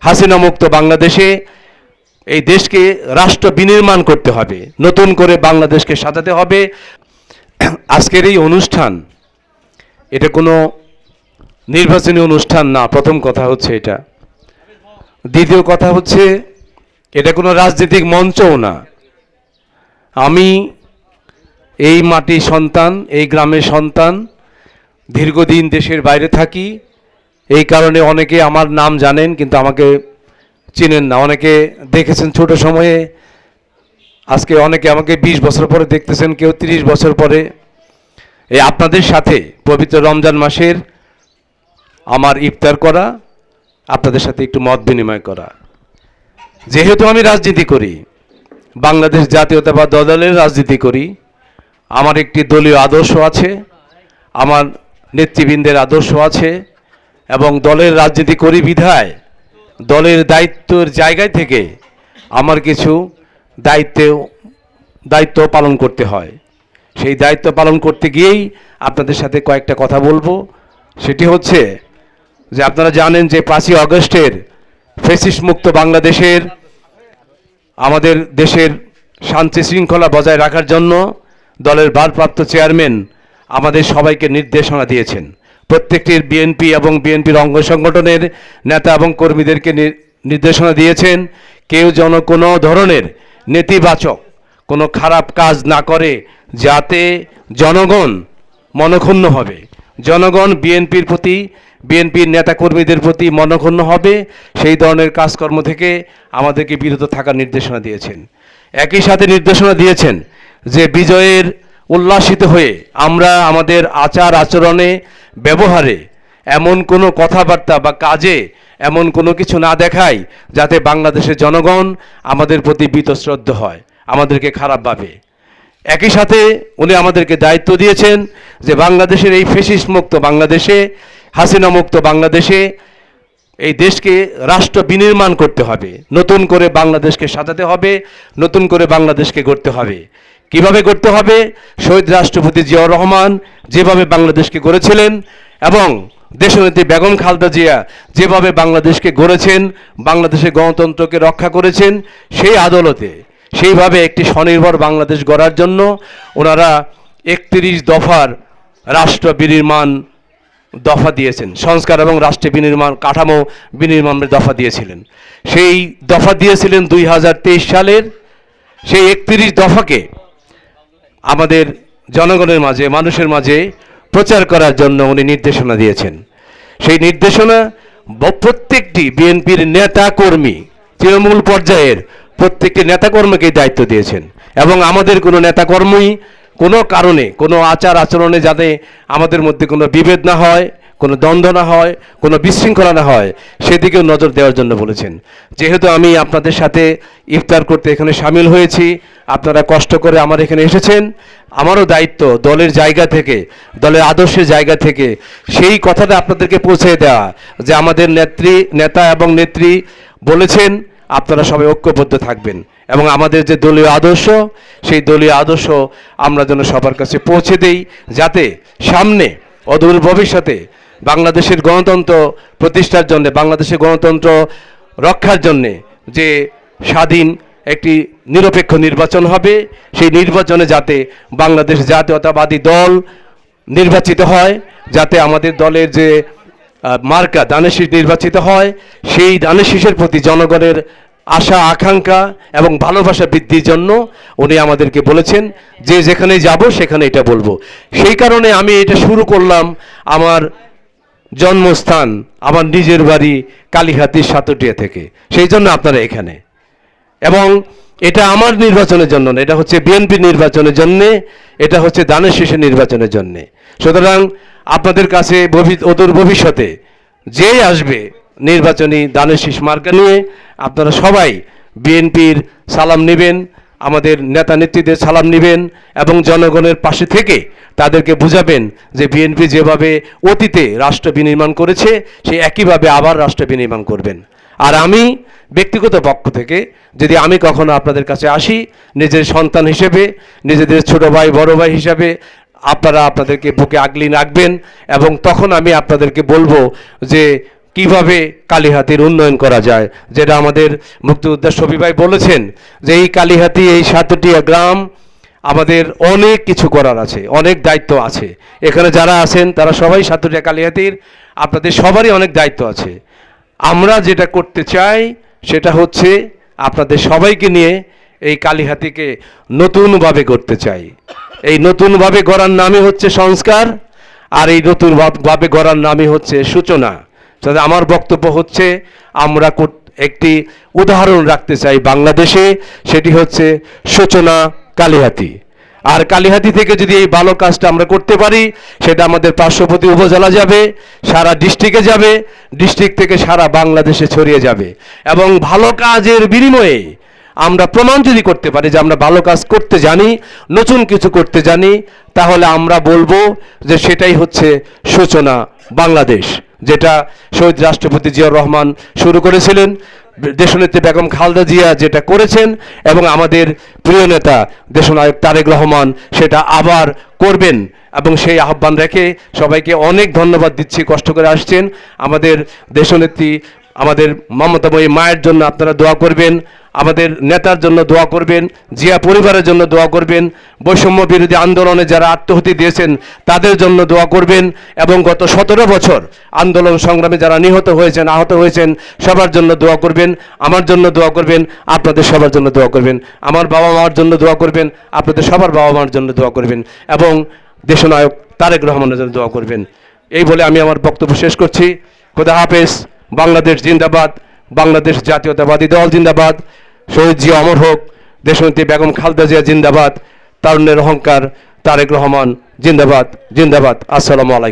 হাসিনা মুক্ত বাংলাদেশে এই দেশকে রাষ্ট্র বিনির্মাণ করতে হবে, নতুন করে বাংলাদেশকে সাজাতে হবে। আজকের এই অনুষ্ঠান এটা কোনো নির্বাচনী অনুষ্ঠান না, প্রথম কথা হচ্ছে এটা। দ্বিতীয় কথা হচ্ছে এটা কোনো রাজনৈতিক মঞ্চও না। আমি এই মাটির সন্তান, এই গ্রামের সন্তান, দীর্ঘদিন দেশের বাইরে থাকি, এই কারণে অনেকে আমার নাম জানেন কিন্তু আমাকে চিনেন না। অনেকে দেখেছেন ছোট সময়ে, আজকে অনেকে আমাকে 20 বছর পরে দেখতেছেন, কেউ 30 বছর পরে। এই আপনাদের সাথে পবিত্র রমজান মাসের আমার ইফতার করা, আপনাদের সাথে একটু মত বিনিময় করা। যেহেতু আমি রাজনীতি করি, বাংলাদেশ জাতীয়তাবাদ দলের রাজনীতি করি, আমার একটি দলীয় আদর্শ আছে, আমার নেতৃবৃন্দের আদর্শ আছে, এবং দলের রাজনীতি করি বিধায় দলের দায়িত্বের জায়গায় থেকে আমার কিছু দায়িত্ব পালন করতে হয়। সেই দায়িত্ব পালন করতে গিয়েই আপনাদের সাথে কয়েকটা কথা বলবো। সেটি হচ্ছে যে আপনারা জানেন যে 5ই আগস্টের ফ্যাসিস্ট মুক্ত বাংলাদেশের, আমাদের দেশের শান্তি শৃঙ্খলা বজায় রাখার জন্য দলের ভারপ্রাপ্ত চেয়ারম্যান আমাদের সবাইকে নির্দেশনা দিয়েছেন। প্রত্যেকটির বিএনপি এবং বিএনপির অঙ্গ সংগঠনের নেতা এবং কর্মীদেরকে নির্দেশনা দিয়েছেন কেউ যেন কোনো ধরনের নেতিবাচক কোনো খারাপ কাজ না করে, যাতে জনগণ মনক্ষুণ্ণ হবে, জনগণ বিএনপির প্রতি, বিএনপির নেতাকর্মীদের প্রতি মনক্ষুণ্ণ হবে, সেই ধরনের কাজকর্ম থেকে আমাদেরকে বিরত থাকার নির্দেশনা দিয়েছেন। একই সাথে নির্দেশনা দিয়েছেন যে বিজয়ের উল্লাসিত হয়ে আমরা আমাদের আচার আচরণে, ব্যবহারে এমন কোনো কথাবার্তা বা কাজে এমন কোনো কিছু না দেখাই যাতে বাংলাদেশের জনগণ আমাদের প্রতি বীতশ্রদ্ধ হয়, আমাদেরকে খারাপ ভাবে। একই সাথে উনি আমাদেরকে দায়িত্ব দিয়েছেন যে বাংলাদেশের এই ফ্যাসিস্ট মুক্ত বাংলাদেশে, হাসিনা মুক্ত বাংলাদেশে এই দেশকে রাষ্ট্র বিনির্মাণ করতে হবে, নতুন করে বাংলাদেশকে সাজাতে হবে, নতুন করে বাংলাদেশকে গড়তে হবে। কিভাবে গড়তে হবে? শহীদ রাষ্ট্রপতি জিয়াউর রহমান যেভাবে বাংলাদেশকে গড়েছিলেন এবং দেশনেত্রী বেগম খালেদা জিয়া যেভাবে বাংলাদেশকে গড়েছেন, বাংলাদেশের গণতন্ত্রকে রক্ষা করেছেন, সেই আদলতে সেইভাবে একটি স্বনির্ভর বাংলাদেশ গড়ার জন্য ওনারা 31 দফার রাষ্ট্র বিনির্মাণ দফা দিয়েছেন, সংস্কার এবং রাষ্ট্র বিনির্মাণ কাঠামো বিনির্মাণের দফা দিয়েছিলেন। সেই দফা দিয়েছিলেন 2023 সালের। সেই 31 দফাকে আমাদের জনগণের মাঝে, মানুষের মাঝে প্রচার করার জন্য উনি নির্দেশনা দিয়েছেন। সেই নির্দেশনা প্রত্যেকটি বিএনপির নেতা কর্মী, তৃণমূল পর্যায়ের প্রত্যেকটি নেতাকর্মীকে দায়িত্ব দিয়েছেন, এবং আমাদের কোনো নেতাকর্মী কোনো কারণে, কোনো আচার আচরণে যাতে আমাদের মধ্যে কোনো বিভেদ না হয়, কোনো দ্বন্দ্ব না হয়, কোনো বিশৃঙ্খলা না হয়, সেদিকেও নজর দেওয়ার জন্য বলেছেন। যেহেতু আমি আপনাদের সাথে ইফতার করতে এখানে সামিল হয়েছি, আপনারা কষ্ট করে আমার এখানে এসেছেন, আমারও দায়িত্ব দলের জায়গা থেকে, দলের আদর্শের জায়গা থেকে সেই কথাটা আপনাদেরকে পৌঁছে দেওয়া যে আমাদের নেতা এবং নেত্রী বলেছেন আপনারা সবাই ঐক্যবদ্ধ থাকবেন, এবং আমাদের যে দলীয় আদর্শ, সেই দলীয় আদর্শ আমরা যেন সবার কাছে পৌঁছে দেই, যাতে সামনে অদূর ভবিষ্যতে বাংলাদেশের গণতন্ত্র প্রতিষ্ঠার জন্য, বাংলাদেশের গণতন্ত্র রক্ষার জন্যে যে স্বাধীন একটি নিরপেক্ষ নির্বাচন হবে, সেই নির্বাচনে যাতে বাংলাদেশ জাতীয়তাবাদী দল নির্বাচিত হয়, যাতে আমাদের দলের যে মার্কা ধানের শীষ নির্বাচিত হয়, সেই ধানের শীষের প্রতি জনগণের আশা আকাঙ্ক্ষা এবং ভালোবাসা বৃদ্ধির জন্য উনি আমাদেরকে বলেছেন যে যেখানে যাব সেখানে এটা বলবো। সেই কারণে আমি এটা শুরু করলাম আমার জন্মস্থান, আমার নিজের বাড়ি কালীহাতির সাতটিয়া থেকে। সেই জন্য আপনারা এখানে, এবং এটা আমার নির্বাচনের জন্য না, এটা হচ্ছে বিএনপি নির্বাচনের জন্যে, এটা হচ্ছে ধানের শীষের নির্বাচনের জন্যে। সুতরাং আপনাদের কাছে অদূর ভবিষ্যতে যেই আসবে নির্বাচনী ধানের শীষ মার্কা নিয়ে, আপনারা সবাই বিএনপির সালাম নেবেন, আমাদের নেতা নেত্রীদের সালাম নেবেন, এবং জনগণের পাশে থেকে তাদেরকে বুঝাবেন যে বিএনপি যেভাবে অতীতে রাষ্ট্র বিনির্মাণ করেছে, সেই একইভাবে আবার রাষ্ট্র বিনির্মাণ করবেন। আর আমি ব্যক্তিগত পক্ষ থেকে যদি আমি কখনো আপনাদের কাছে আসি নিজের সন্তান হিসেবে, নিজেদের ছোট ভাই বড় ভাই হিসাবে, আপনারা আপনাদেরকে বুকে আগলে রাখবেন, এবং তখন আমি আপনাদেরকে বলবো যে কিভাবে কালিহাতির উন্নয়ন করা যায়, যেটা আমাদের মুক্তিযোদ্ধা শফি ভাই বলেছেন যে এই কালিহাতি, এই সাতটিয়া গ্রাম আমাদের অনেক কিছু করার আছে, অনেক দায়িত্ব আছে। এখানে যারা আছেন তারা সবাই সাতটিয়া কালিহাতির, আপনাদের সবারই অনেক দায়িত্ব আছে। আমরা যেটা করতে চাই সেটা হচ্ছে আপনাদের সবাইকে নিয়ে এই কালিহাতিকে নতুনভাবে গড়তে চাই। এই নতুনভাবে গড়ার নামই হচ্ছে সংস্কার, আর এই নতুনভাবে গড়ার নামই হচ্ছে সূচনা। তাহলে আমার বক্তব্য হচ্ছে আমরা একটি উদাহরণ রাখতে চাই বাংলাদেশে, সেটি হচ্ছে সূচনা কালিহাতি। আর কালিহাতি থেকে যদি এই ভালো কাজটা আমরা করতে পারি, সেটা আমাদের পার্শ্ববর্তী উপজেলা যাবে, সারা ডিস্ট্রিক্টে যাবে, ডিস্ট্রিক্ট থেকে সারা বাংলাদেশে ছড়িয়ে যাবে। এবং ভালো কাজের বিনিময়ে আমরা প্রমাণ যদি করতে পারি যে আমরা ভালো কাজ করতে জানি, নতুন কিছু করতে জানি, তাহলে আমরা বলবো যে সেটাই হচ্ছে সূচনা বাংলাদেশ, যেটা শহীদ রাষ্ট্রপতি জিয়াউর রহমান শুরু করেছিলেন, দেশনেত্রী বেগম খালেদা জিয়া যেটা করেছেন, এবং আমাদের প্রিয় নেতা দেশনায়ক তারেক রহমান সেটা আবার করবেন। এবং সেই আহ্বান রেখে সবাইকে অনেক ধন্যবাদ দিচ্ছি, কষ্ট করে আসছেন। আমাদের দেশনেত্রী, আমাদের মমতাময়ী মায়ের জন্য আপনারা দোয়া করবেন, আমাদের নেতার জন্য দোয়া করবেন, জিয়া পরিবারের জন্য দোয়া করবেন, বৈষম্য বিরোধী আন্দোলনে যারা আত্মহতি দিয়েছেন তাদের জন্য দোয়া করবেন, এবং গত 17 বছর আন্দোলন সংগ্রামে যারা নিহত হয়েছেন, আহত হয়েছেন, সবার জন্য দোয়া করবেন, আমার জন্য দোয়া করবেন, আপনাদের সবার জন্য দোয়া করবেন, আমার বাবা মার জন্য দোয়া করবেন, আপনাদের সবার বাবা মার জন্য দোয়া করবেন, এবং দেশনায়ক তারেক রহমানের জন্য দোয়া করবেন। এই বলে আমি আমার বক্তব্য শেষ করছি। খোদা হাফেজ। বাংলাদেশ জিন্দাবাদ, বাংলাদেশ জাতীয়তাবাদী দল জিন্দাবাদ, শহীদ জিয়া অমর হোক, দেশনেত্রী বেগম খালেদা জিয়া জিন্দাবাদ, তারুণ্যের অহংকার তারেক রহমান জিন্দাবাদ, জিন্দাবাদ। আসসালামু আলাইকুম।